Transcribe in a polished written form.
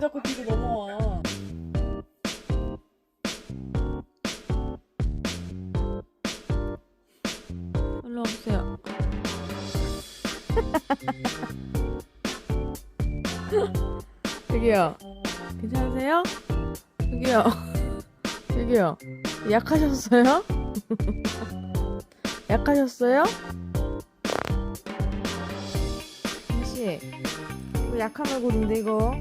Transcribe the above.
자꾸 뒤로 넘어와? 일로 와보세요. 저기요. 괜찮으세요? 저기요. 저기요. 약하셨어요? 약하셨어요? 혹시 이거 약한 얼굴인데 이거